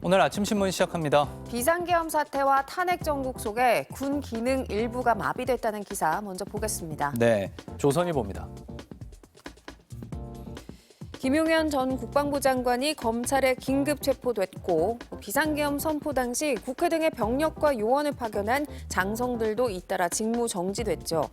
오늘 아침 신문 시작합니다. 비상계엄 사태와 탄핵 정국 속에 군 기능 일부가 마비됐다는 기사 먼저 보겠습니다. 네, 조선일보입니다. 김용현 전 국방부 장관이 검찰에 긴급 체포됐고 비상계엄 선포 당시 국회 등의 병력과 요원을 파견한 장성들도 잇따라 직무 정지됐죠.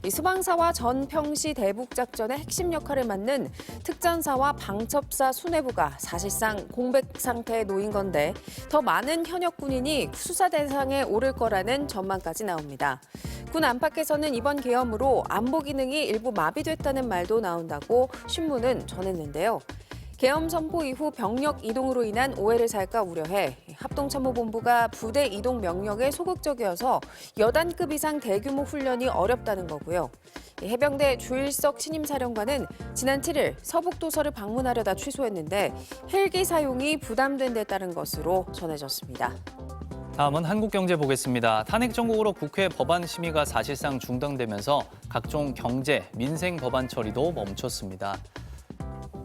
이 수방사와 전 평시 대북 작전의 핵심 역할을 맡는 특전사와 방첩사 수뇌부가 사실상 공백 상태에 놓인 건데 더 많은 현역 군인이 수사 대상에 오를 거라는 전망까지 나옵니다. 군 안팎에서는 이번 계엄으로 안보 기능이 일부 마비됐다는 말도 나온다고 신문은 전했는데요. 계엄 선포 이후 병력 이동으로 인한 오해를 살까 우려해 합동참모본부가 부대 이동 명령에 소극적이어서 여단급 이상 대규모 훈련이 어렵다는 거고요. 해병대 주일석 신임사령관은 지난 7일 서북도서를 방문하려다 취소했는데 헬기 사용이 부담된 데 따른 것으로 전해졌습니다. 다음은 한국경제 보겠습니다. 탄핵 정국으로 국회 법안 심의가 사실상 중단되면서 각종 경제, 민생 법안 처리도 멈췄습니다.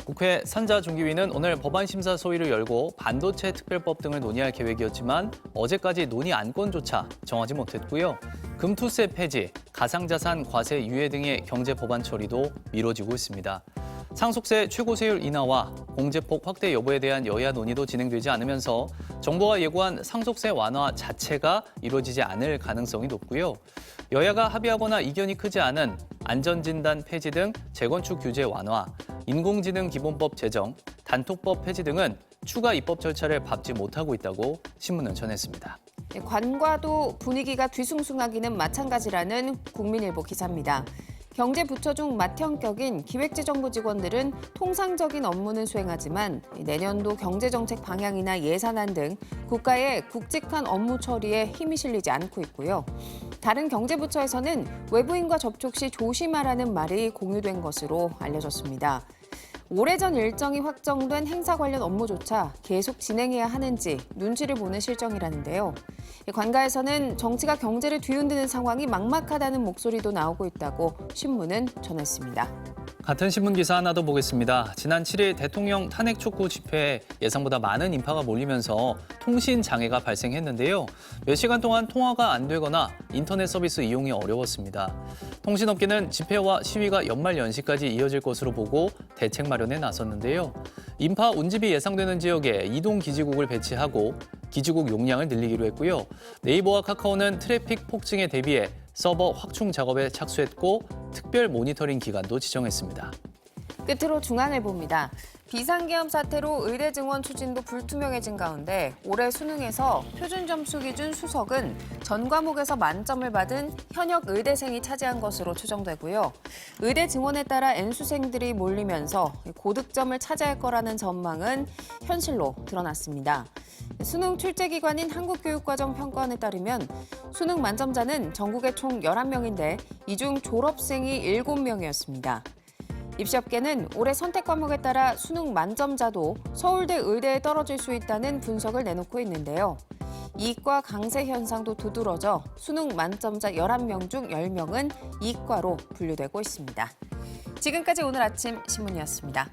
국회 산자중기위는 오늘 법안 심사 소위를 열고 반도체 특별법 등을 논의할 계획이었지만 어제까지 논의 안건조차 정하지 못했고요. 금투세 폐지, 가상자산 과세 유예 등의 경제 법안 처리도 미뤄지고 있습니다. 상속세 최고세율 인하와 공제폭 확대 여부에 대한 여야 논의도 진행되지 않으면서 정부가 예고한 상속세 완화 자체가 이루어지지 않을 가능성이 높고요. 여야가 합의하거나 이견이 크지 않은 안전진단 폐지 등 재건축 규제 완화, 인공지능 기본법 제정, 단톡법 폐지 등은 추가 입법 절차를 밟지 못하고 있다고 신문은 전했습니다. 관과도 분위기가 뒤숭숭하기는 마찬가지라는 국민일보 기사입니다. 경제부처 중 맏형격인 기획재정부 직원들은 통상적인 업무는 수행하지만 내년도 경제정책 방향이나 예산안 등 국가의 굵직한 업무 처리에 힘이 실리지 않고 있고요. 다른 경제부처에서는 외부인과 접촉 시 조심하라는 말이 공유된 것으로 알려졌습니다. 오래전 일정이 확정된 행사 관련 업무조차 계속 진행해야 하는지 눈치를 보는 실정이라는데요. 관가에서는 정치가 경제를 뒤흔드는 상황이 막막하다는 목소리도 나오고 있다고 신문은 전했습니다. 같은 신문 기사 하나 더 보겠습니다. 지난 7일 대통령 탄핵 촉구 집회에 예상보다 많은 인파가 몰리면서 통신 장애가 발생했는데요. 몇 시간 동안 통화가 안 되거나 인터넷 서비스 이용이 어려웠습니다. 통신업계는 집회와 시위가 연말 연시까지 이어질 것으로 보고 대책 마련에 나섰는데요. 인파 운집이 예상되는 지역에 이동 기지국을 배치하고 기지국 용량을 늘리기로 했고요. 네이버와 카카오는 트래픽 폭증에 대비해 서버 확충 작업에 착수했고 특별 모니터링 기관도 지정했습니다. 끝으로 중앙일보입니다. 비상계엄 사태로 의대 증원 추진도 불투명해진 가운데 올해 수능에서 표준 점수 기준 수석은 전 과목에서 만점을 받은 현역 의대생이 차지한 것으로 추정되고요. 의대 증원에 따라 N수생들이 몰리면서 고득점을 차지할 거라는 전망은 현실로 드러났습니다. 수능 출제기관인 한국교육과정평가원에 따르면 수능 만점자는 전국에 총 11명인데 이 중 졸업생이 7명이었습니다. 입시업계는 올해 선택 과목에 따라 수능 만점자도 서울대 의대에 떨어질 수 있다는 분석을 내놓고 있는데요. 이과 강세 현상도 두드러져 수능 만점자 11명 중 10명은 이과로 분류되고 있습니다. 지금까지 오늘 아침 신문이었습니다.